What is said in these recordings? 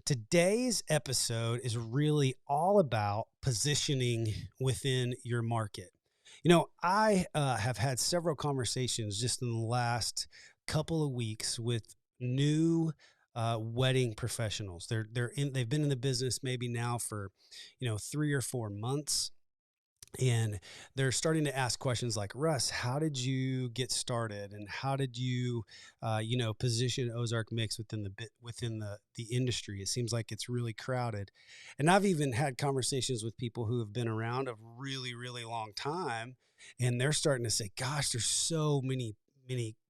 Today's episode is really all about positioning within your market. I have had several conversations just in the last couple of weeks with new wedding professionals. They've been in the business maybe now for 3 or 4 months, and they're starting to ask questions like, Russ, how did you get started, and how did you position Ozark Mix within the industry? It seems like it's really crowded. And I've even had conversations with people who have been around a really, really long time, and they're starting to say, gosh, there's so many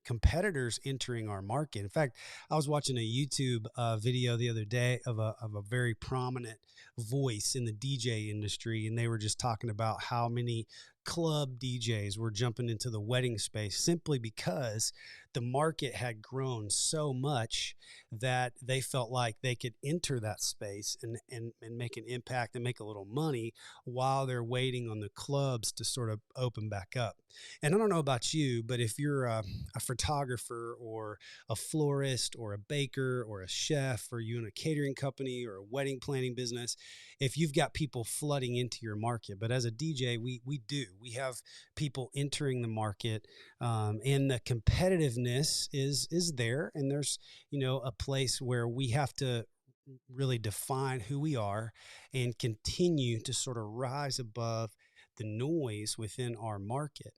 competitors entering our market. In fact, I was watching a YouTube video the other day of a very prominent voice in the DJ industry, and they were just talking about how many club DJs were jumping into the wedding space simply because the market had grown so much that they felt like they could enter that space and make an impact and make a little money while they're waiting on the clubs to sort of open back up. And I don't know about you, but if you're a photographer or a florist or a baker or a chef, or you in a catering company or a wedding planning business, if you've got people flooding into your market. But as a DJ, we have people entering the market, and the competitiveness is there. And there's, a place where we have to really define who we are and continue to sort of rise above the noise within our market.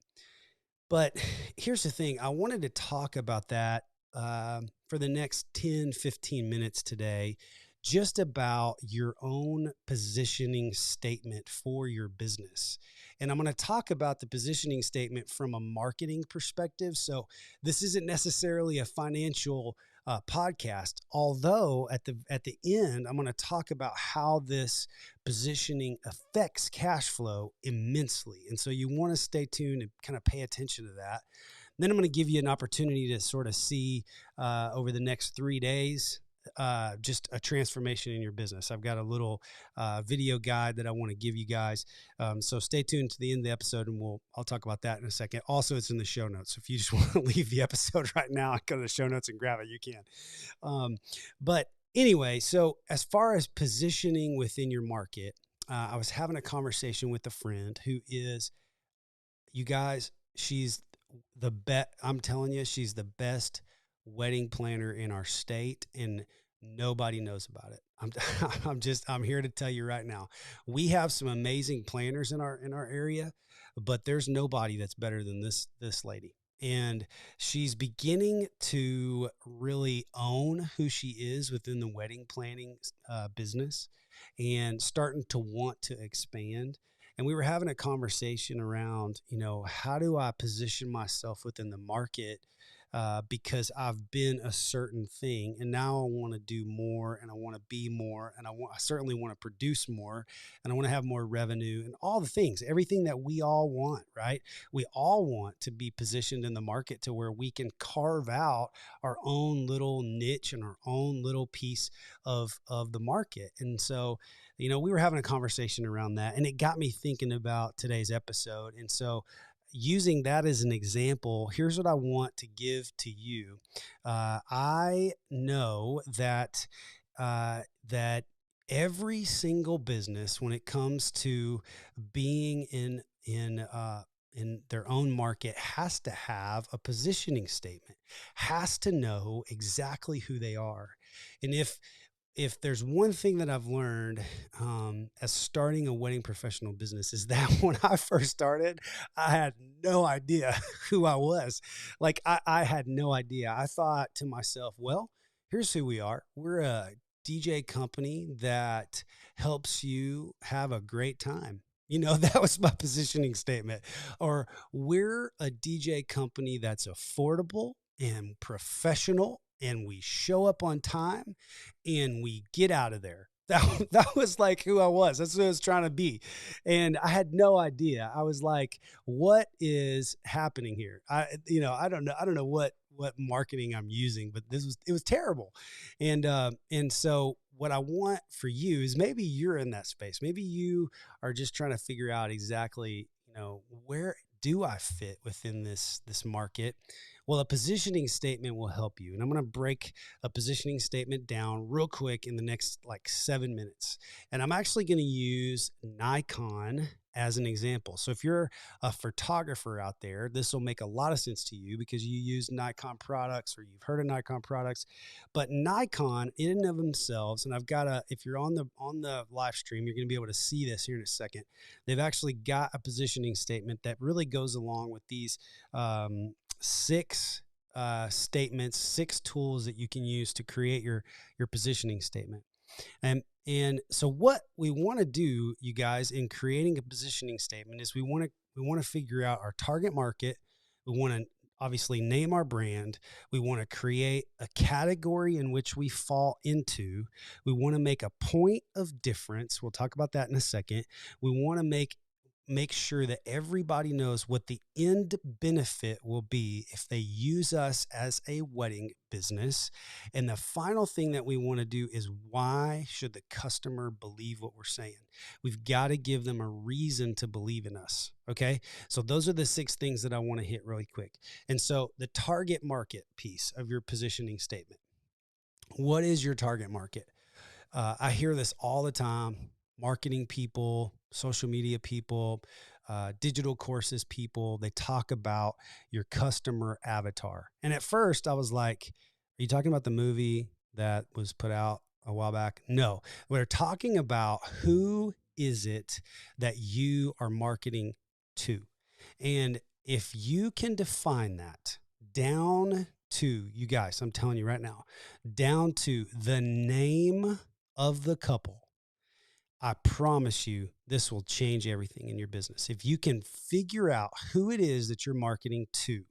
But here's the thing. I wanted to talk about that for the next 10, 15 minutes today, just about your own positioning statement for your business. And I'm going to talk about the positioning statement from a marketing perspective. So this isn't necessarily a financial podcast, although at the end, I'm going to talk about how this positioning affects cash flow immensely. And so you want to stay tuned and kind of pay attention to that. And then I'm going to give you an opportunity to sort of see over the next 3 days, just a transformation in your business. I've got a little video guide that I want to give you guys. So stay tuned to the end of the episode, and I'll talk about that in a second. Also, it's in the show notes. If you just want to leave the episode right now, go to the show notes and grab it, you can. But anyway, so as far as positioning within your market, I was having a conversation with a friend who is, you guys, she's the best. I'm telling you, she's the best wedding planner in our state, and nobody knows about it. I'm here to tell you right now, we have some amazing planners in our area, but there's nobody that's better than this lady. And she's beginning to really own who she is within the wedding planning business, and starting to want to expand. And we were having a conversation around, how do I position myself within the market? Because I've been a certain thing, and now I want to do more, and I want to be more, and I certainly want to produce more, and I want to have more revenue, and all the things, everything that we all want, right? We all want to be positioned in the market to where we can carve out our own little niche and our own little piece of the market. And so, we were having a conversation around that, and it got me thinking about today's episode. And so, using that as an example, here's what I want to give to you. I know that that every single business, when it comes to being in their own market, has to have a positioning statement, has to know exactly who they are. And if there's one thing that I've learned as starting a wedding professional business, is that when I first started, I had no idea who I was. Like I had no idea. I thought to myself, well, here's who we are. We're a DJ company that helps you have a great time. That was my positioning statement. Or we're a DJ company that's affordable and professional, and we show up on time, and we get out of there. That was like who I was. That's what I was trying to be. And I had no idea. I was like, what is happening here? I don't know what marketing I'm using, but it was terrible. And so what I want for you is, maybe you're in that space. Maybe you are just trying to figure out exactly, where do I fit within this market? Well, a positioning statement will help you. And I'm going to break a positioning statement down real quick in the next like 7 minutes. And I'm actually going to use Nikon as an example. So if you're a photographer out there, this will make a lot of sense to you because you use Nikon products or you've heard of Nikon products. But Nikon in and of themselves, and I've got if you're on the live stream, you're going to be able to see this here in a second. They've actually got a positioning statement that really goes along with these six statements, six tools that you can use to create your positioning statement. And so what we want to do, you guys, in creating a positioning statement is we want to figure out our target market. We want to obviously name our brand. We want to create a category in which we fall into. We want to make a point of difference. We'll talk about that in a second. We want to make sure that everybody knows what the end benefit will be if they use us as a wedding business. And the final thing that we want to do is, why should the customer believe what we're saying? We've got to give them a reason to believe in us. Okay. So those are the six things that I want to hit really quick. And so the target market piece of your positioning statement. What is your target market? I hear this all the time. Marketing people, social media people, digital courses people, they talk about your customer avatar. And at first I was like, are you talking about the movie that was put out a while back? No, we're talking about who is it that you are marketing to. And if you can define that down to, you guys, I'm telling you right now, down to the name of the couple, I promise you this will change everything in your business. If you can figure out who it is that you're marketing to.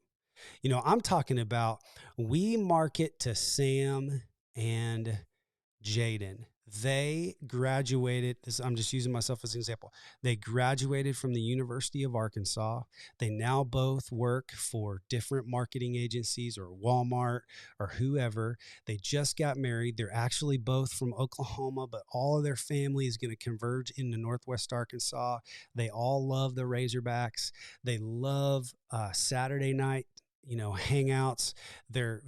You know, I'm talking about, we market to Sam and Jaden. They graduated, I'm just using myself as an example. They graduated from the University of Arkansas. They now both work for different marketing agencies or Walmart or whoever. They just got married. They're actually both from Oklahoma, but all of their family is going to converge into Northwest Arkansas. They all love the Razorbacks. They love Saturday night, you know, hangouts. They're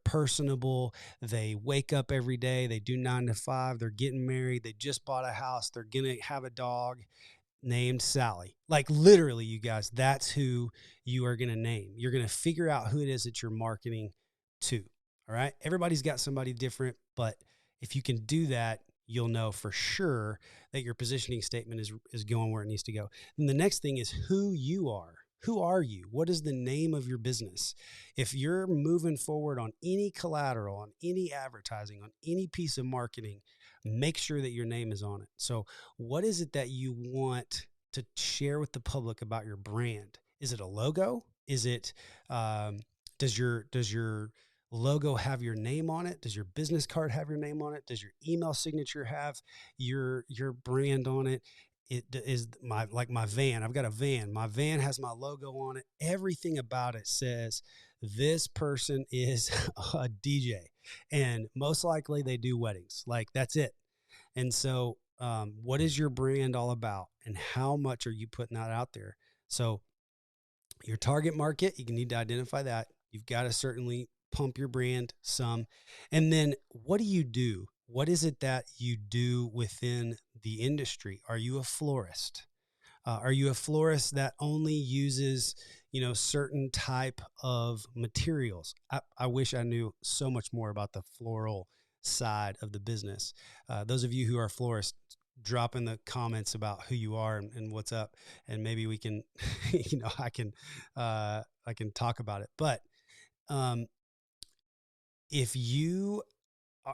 personable. They wake up every day. They do 9 to 5. They're getting married. They just bought a house. They're going to have a dog named Sally. Like literally, you guys, that's who you are going to name. You're going to figure out who it is that you're marketing to. All right. Everybody's got somebody different, but if you can do that, you'll know for sure that your positioning statement is going where it needs to go. And the next thing is who you are. Who are you? What is the name of your business? If you're moving forward on any collateral, on any advertising, on any piece of marketing, make sure that your name is on it. So what is it that you want to share with the public about your brand? Is it a logo? Is it, does your logo have your name on it? Does your business card have your name on it? Does your email signature have your brand on it? It is my van. I've got a van. My van has my logo on it. Everything about it says this person is a DJ, and most likely they do weddings. Like that's it. And so, what is your brand all about, and how much are you putting that out there? So your target market, you need to identify that. You've got to certainly pump your brand some. And then what do you do? What is it that you do within the industry? Are you a florist? Are you a florist that only uses, you know, certain type of materials? I wish I knew so much more about the floral side of the business. Those of you who are florists, drop in the comments about who you are and what's up, and maybe we can, you know, I can talk about it. But if you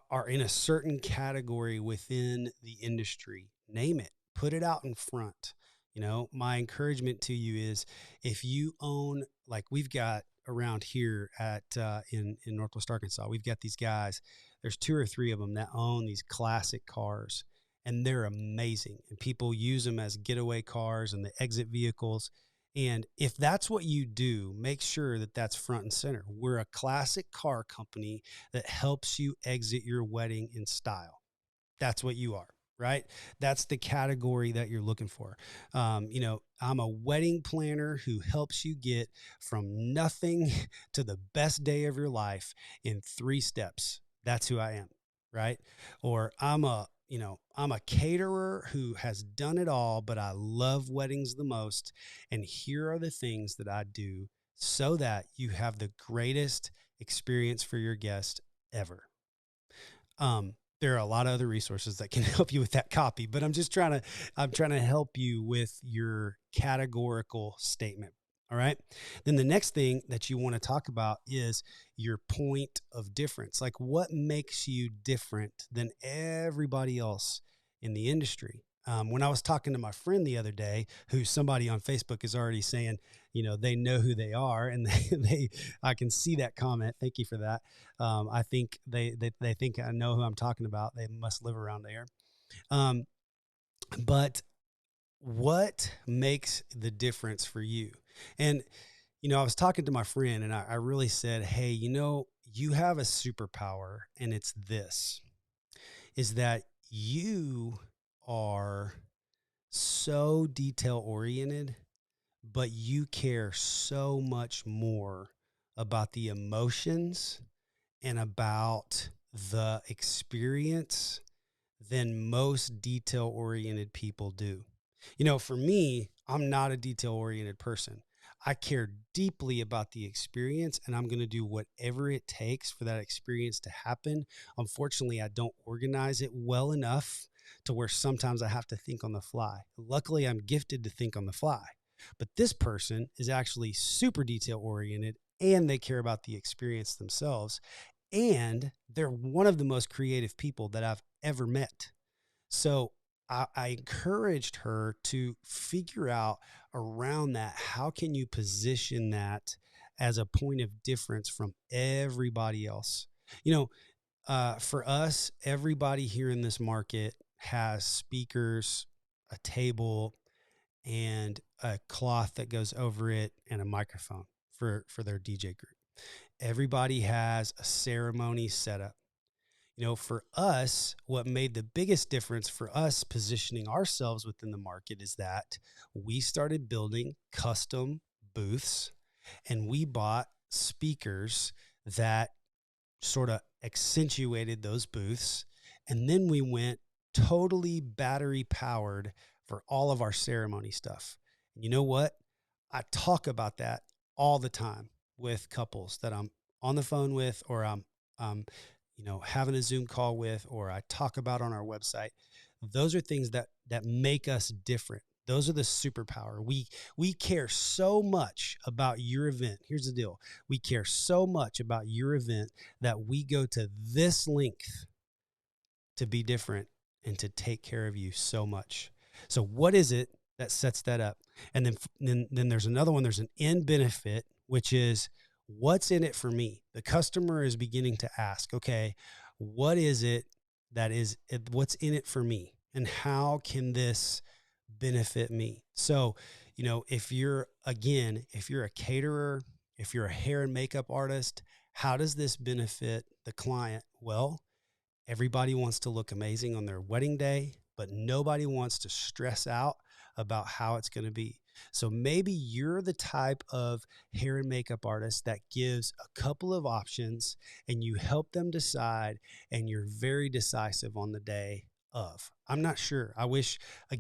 are in a certain category within the industry, name it, put it out in front. You know, my encouragement to you is, if you own, like we've got around here at, in Northwest Arkansas, we've got these guys, there's 2 or 3 of them that own these classic cars, and they're amazing. And people use them as getaway cars and the exit vehicles. And if that's what you do, make sure that that's front and center. We're a classic car company that helps you exit your wedding in style. That's what you are, right? That's the category that you're looking for. I'm a wedding planner who helps you get from nothing to the best day of your life in 3 steps. That's who I am, right? Or I'm a caterer who has done it all, but I love weddings the most. And here are the things that I do so that you have the greatest experience for your guest ever. There are a lot of other resources that can help you with that copy, but I'm trying to help you with your categorical statement. All right. Then the next thing that you want to talk about is your point of difference. Like, what makes you different than everybody else in the industry? When I was talking to my friend the other day, who somebody on Facebook is already saying, they know who they are, and I can see that comment. Thank you for that. I think they think I know who I'm talking about. They must live around there. But what makes the difference for you? And, I was talking to my friend, and I really said, hey, you have a superpower, and it's this, is that you are so detail oriented, but you care so much more about the emotions and about the experience than most detail oriented people do. For me, I'm not a detail oriented person. I care deeply about the experience, and I'm going to do whatever it takes for that experience to happen. Unfortunately, I don't organize it well enough to where sometimes I have to think on the fly. Luckily, I'm gifted to think on the fly. But this person is actually super detail oriented, and they care about the experience themselves. And they're one of the most creative people that I've ever met. So I encouraged her to figure out around that, how can you position that as a point of difference from everybody else? For us, everybody here in this market has speakers, a table, and a cloth that goes over it, and a microphone for their DJ group. Everybody has a ceremony set up. For us, what made the biggest difference for us positioning ourselves within the market is that we started building custom booths, and we bought speakers that sort of accentuated those booths. And then we went totally battery powered for all of our ceremony stuff. And you know what? I talk about that all the time with couples that I'm on the phone with, or I'm having a Zoom call with, or I talk about on our website. Those are things that make us different. Those are the superpower. We care so much about your event. Here's the deal. We care so much about your event that we go to this length to be different and to take care of you so much. So what is it that sets that up? And then there's another one. There's an end benefit, which is, what's in it for me? The customer is beginning to ask, okay, what is it what's in it for me? And how can this benefit me? So, if you're a caterer, if you're a hair and makeup artist, how does this benefit the client? Well, everybody wants to look amazing on their wedding day, but nobody wants to stress out about how it's going to be. So maybe you're the type of hair and makeup artist that gives a couple of options, and you help them decide, and you're very decisive on the day of. I'm not sure. I wish I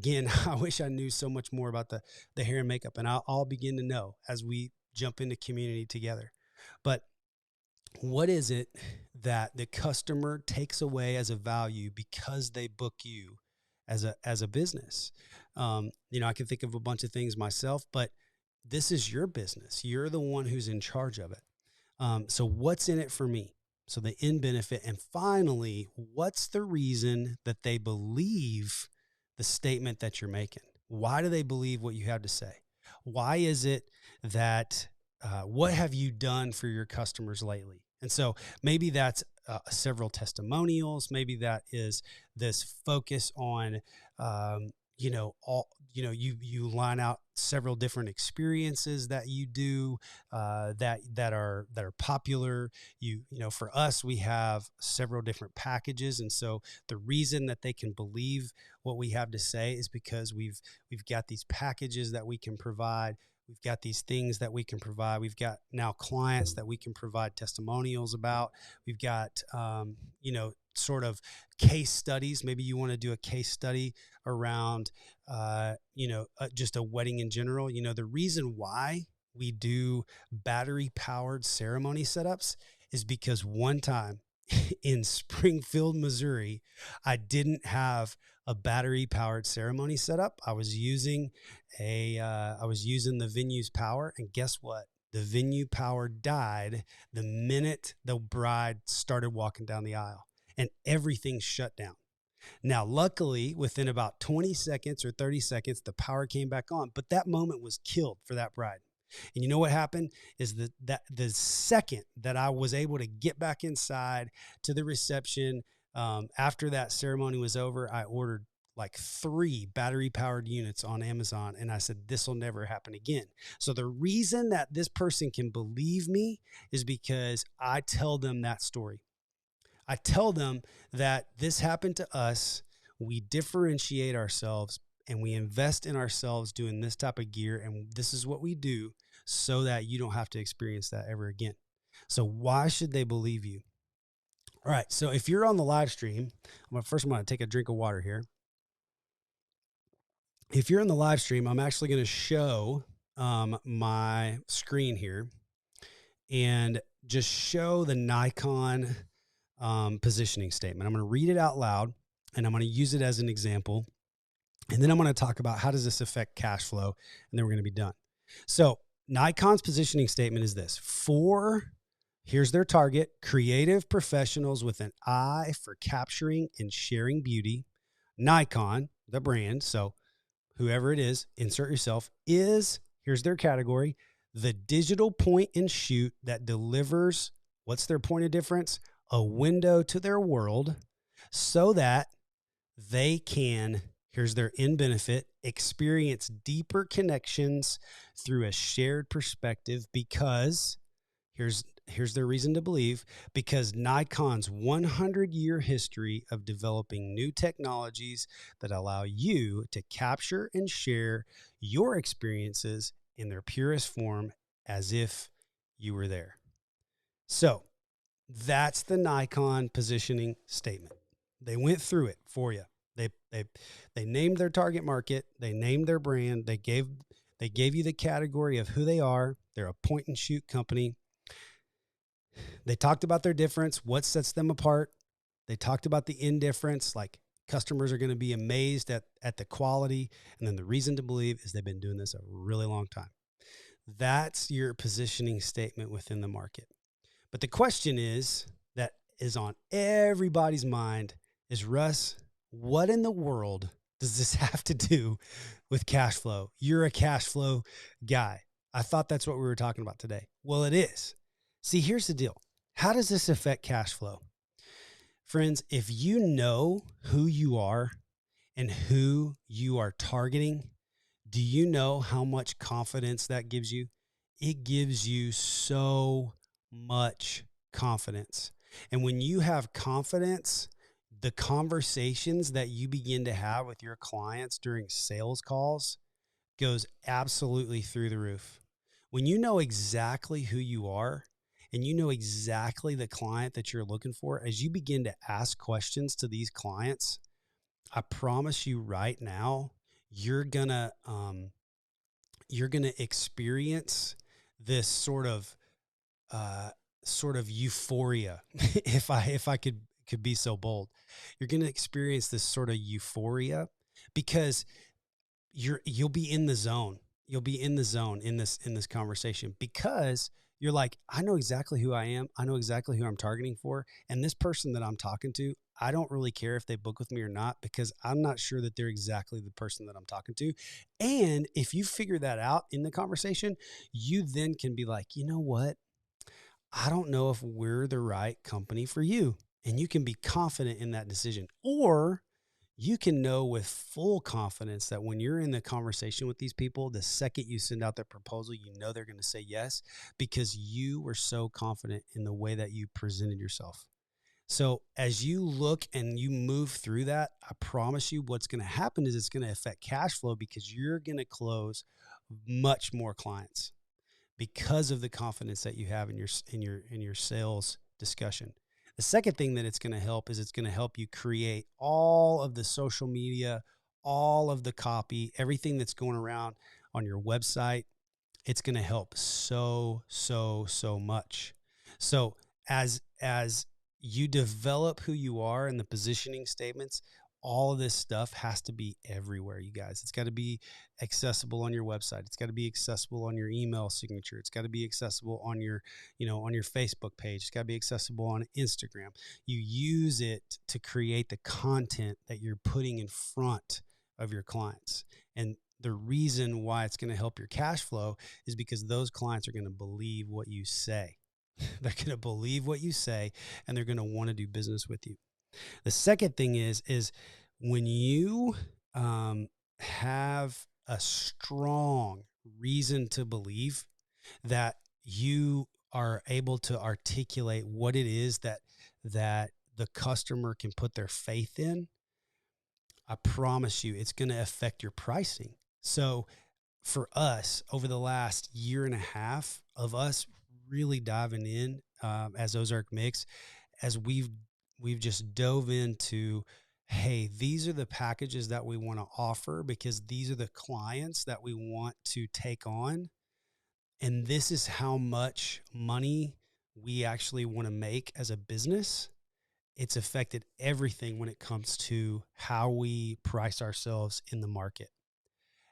knew so much more about the hair and makeup, and I'll begin to know as we jump into community together. But what is it that the customer takes away as a value because they book you as a business? I can think of a bunch of things myself, but this is your business. You're the one who's in charge of it. So what's in it for me? So the end benefit. And finally, what's the reason that they believe the statement that you're making? Why do they believe what you have to say? Why is it that, what have you done for your customers lately? And so maybe that's several testimonials. Maybe that is this focus on, you line out several different experiences that you do, that are popular. For us, we have several different packages. And so the reason that they can believe what we have to say is because we've got these packages that we can provide. We've got these things that we can provide. We've got now clients that we can provide testimonials about. We've got, sort of case studies. Maybe you want to do a case study around, just a wedding in general. The reason why we do battery powered ceremony setups is because one time in Springfield, Missouri, I didn't have a battery powered ceremony setup. I was using the venue's power, and guess what? The venue power died the minute the bride started walking down the aisle, and everything shut down. Now, luckily, within about 20 seconds or 30 seconds, the power came back on, but that moment was killed for that bride. And you know what happened is that the second that I was able to get back inside to the reception, after that ceremony was over, I ordered like 3 battery powered units on Amazon. And I said, this will never happen again. So the reason that this person can believe me is because I tell them that story. I tell them that this happened to us. We differentiate ourselves and we invest in ourselves doing this type of gear. And this is what we do so that you don't have to experience that ever again. So why should they believe you? All right. So if you're on the live stream, I'm going to take a drink of water here. If you're in the live stream, I'm actually going to show my screen here and just show the Nikon positioning statement. I'm going to read it out loud and I'm going to use it as an example. And then I'm going to talk about how does this affect cash flow, and then we're going to be done. So Nikon's positioning statement is this: here's their target, creative professionals with an eye for capturing and sharing beauty. Nikon, the brand, so whoever it is, insert yourself, here's their category, the digital point and shoot that delivers, what's their point of difference? A window to their world so that they can, here's their end benefit, experience deeper connections through a shared perspective, because here's their reason to believe, because Nikon's 100-year history of developing new technologies that allow you to capture and share your experiences in their purest form as if you were there. So that's the Nikon positioning statement. They went through it for you. They named their target market. They named their brand. They gave you the category of who they are. They're a point and shoot company. They talked about their difference, what sets them apart. They talked about the indifference, like customers are going to be amazed at the quality. And then the reason to believe is they've been doing this a really long time. That's your positioning statement within the market. But the question that is on everybody's mind is, Russ, what in the world does this have to do with cash flow? You're a cash flow guy. I thought that's what we were talking about today. Well, it is. See, here's the deal. How does this affect cash flow? Friends, if you know who you are and who you are targeting, do you know how much confidence that gives you? It gives you so much confidence. And when you have confidence, the conversations that you begin to have with your clients during sales calls goes absolutely through the roof. When you know exactly who you are and you know exactly the client that you're looking for, as you begin to ask questions to these clients, I promise you right now, you're gonna experience this sort of euphoria. if I could be so bold, you're going to experience this sort of euphoria because you'll be in the zone. You'll be in the zone in this conversation because you're like, I know exactly who I am. I know exactly who I'm targeting for. And this person that I'm talking to, I don't really care if they book with me or not, because I'm not sure that they're exactly the person that I'm talking to. And if you figure that out in the conversation, you then can be like, you know what? I don't know if we're the right company for you. And you can be confident in that decision. Or you can know with full confidence that when you're in the conversation with these people, the second you send out their proposal, you know they're going to say yes because you were so confident in the way that you presented yourself. So as you look and you move through that, I promise you what's going to happen is it's going to affect cash flow because you're going to close much more clients because of the confidence that you have in your sales discussion. The second thing that it's going to help is it's going to help you create all of the social media, all of the copy, everything that's going around on your website. It's going to help so much. So as you develop who you are and the positioning statements, all of this stuff has to be everywhere, you guys. It's got to be accessible on your website. It's got to be accessible on your email signature. It's got to be accessible on your, on your Facebook page. It's got to be accessible on Instagram. You use it to create the content that you're putting in front of your clients. And the reason why it's going to help your cash flow is because those clients are going to believe what you say. They're going to believe what you say, and they're going to want to do business with you. The second thing is when you have a strong reason to believe that you are able to articulate what it is that the customer can put their faith in, I promise you it's going to affect your pricing. So for us, over the last year and a half of us really diving in as Ozark Mix, as we've just dove into, hey, these are the packages that we want to offer because these are the clients that we want to take on. And this is how much money we actually want to make as a business. It's affected everything when it comes to how we price ourselves in the market.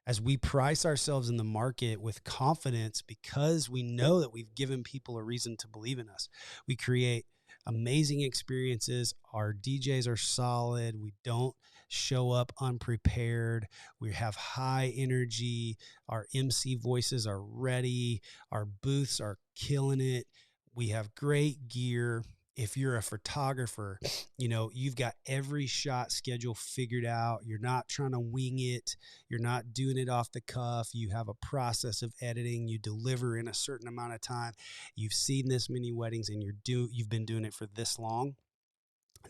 As we price ourselves in the market with confidence because we know that we've given people a reason to believe in us, we create amazing experiences. Our DJs are solid. We don't show up unprepared. We have high energy. Our MC voices are ready. Our booths are killing it. We have great gear. If you're a photographer, you've got every shot schedule figured out. You're not trying to wing it. You're not doing it off the cuff. You have a process of editing. You deliver in a certain amount of time. You've seen this many weddings and you've been doing it for this long.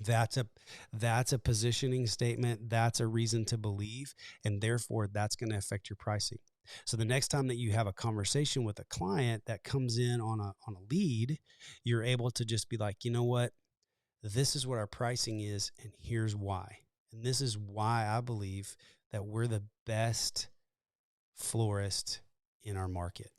That's a positioning statement. That's a reason to believe. And therefore that's going to affect your pricing. So the next time that you have a conversation with a client that comes in on a lead, you're able to just be like, you know what, this is what our pricing is. And here's why. And this is why I believe that we're the best florist in our market.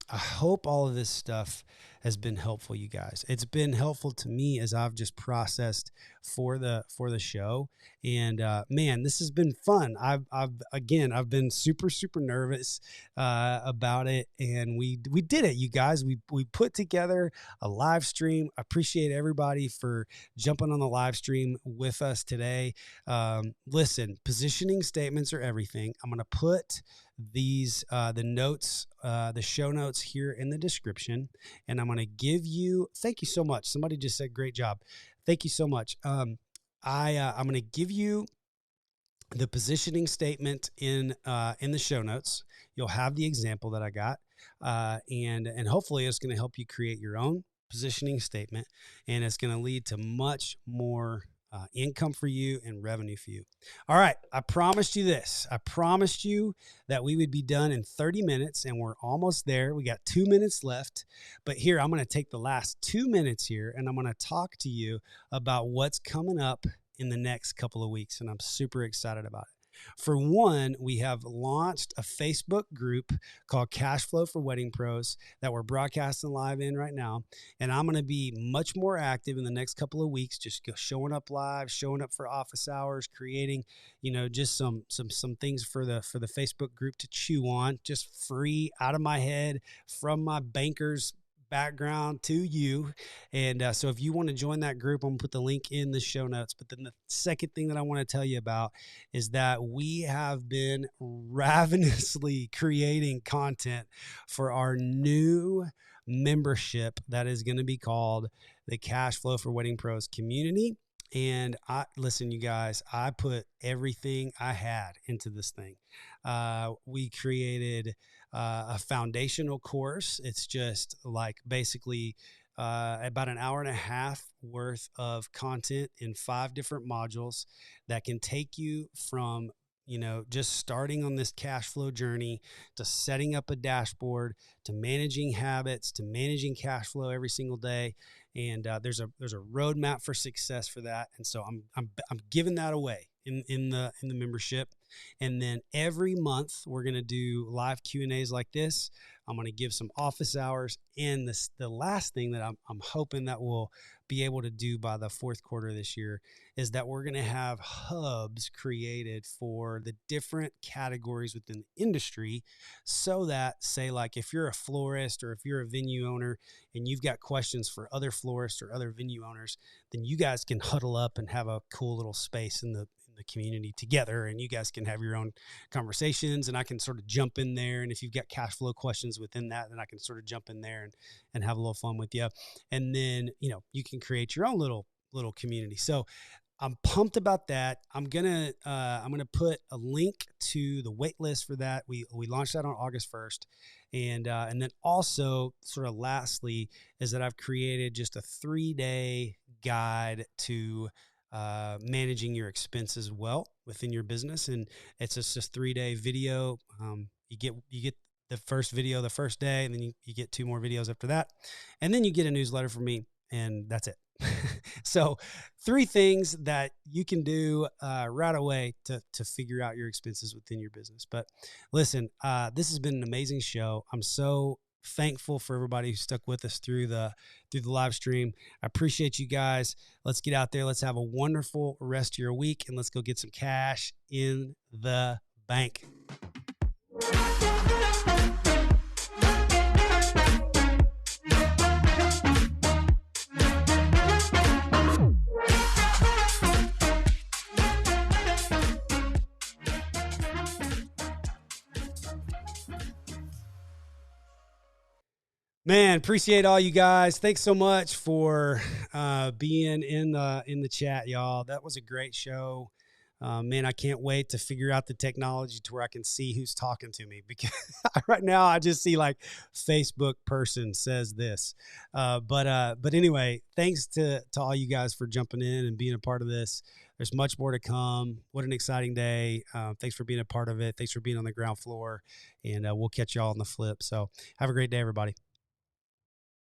I hope all of this stuff has been helpful, you guys. It's been helpful to me as I've just processed for the show. And man, this has been fun. I've been super nervous about it, and we did it, you guys. We put together a live stream. I appreciate everybody for jumping on the live stream with us today. Listen, positioning statements are everything. I'm going to put these the notes, the show notes here in the description, and I'm going to give you, thank you so much. Somebody just said great job. Thank you so much. I'm going to give you the positioning statement in the show notes. You'll have the example that I got, and hopefully it's going to help you create your own positioning statement, and it's going to lead to much more income for you and revenue for you. All right. I promised you this. I promised you that we would be done in 30 minutes, and we're almost there. We got 2 minutes left, but here, I'm going to take the last 2 minutes here, and I'm going to talk to you about what's coming up in the next couple of weeks. And I'm super excited about it. For one, we have launched a Facebook group called Cash Flow for Wedding Pros that we're broadcasting live in right now. And I'm going to be much more active in the next couple of weeks, just showing up live, showing up for office hours, creating, just some things for the Facebook group to chew on, just free out of my head from my banker's background to you. And so if you want to join that group, I'm going to put the link in the show notes. But then the second thing that I want to tell you about is that we have been ravenously creating content for our new membership that is going to be called the Cash Flow for Wedding Pros community. And listen, you guys, I put everything I had into this thing. We created a foundational course. It's just like basically about an hour and a half worth of content in 5 different modules that can take you from, just starting on this cash flow journey to setting up a dashboard to managing habits to managing cash flow every single day. And there's a roadmap for success for that. And so I'm giving that away in the membership. And then every month we're going to do live Q&As like this. I'm going to give some office hours. And the last thing that I'm hoping that we'll be able to do by the fourth quarter of this year is that we're going to have hubs created for the different categories within the industry, so that, say, like if you're a florist or if you're a venue owner and you've got questions for other florists or other venue owners, then you guys can huddle up and have a cool little space in the community together, and you guys can have your own conversations, and I can sort of jump in there. And if you've got cash flow questions within that, then I can sort of jump in there and have a little fun with you. And then, you can create your own little community. So I'm pumped about that. I'm gonna put a link to the wait list for that. We launched that on August 1st, and then also, sort of lastly, is that I've created just a 3-day guide to managing your expenses well within your business. And it's just this 3-day video. You get the first video the first day, and then you get 2 more videos after that, and then you get a newsletter from me, and that's it. So 3 things that you can do right away to figure out your expenses within your business. But listen, this has been an amazing show. I'm so thankful for everybody who stuck with us through the live stream. I appreciate you guys. Let's get out there. Let's have a wonderful rest of your week, and let's go get some cash in the bank. Man, appreciate all you guys. Thanks so much for being in the chat, y'all. That was a great show. Man, I can't wait to figure out the technology to where I can see who's talking to me, because right now I just see like Facebook person says this. But anyway, thanks to all you guys for jumping in and being a part of this. There's much more to come. What an exciting day. Thanks for being a part of it. Thanks for being on the ground floor, and we'll catch y'all on the flip. So have a great day, everybody.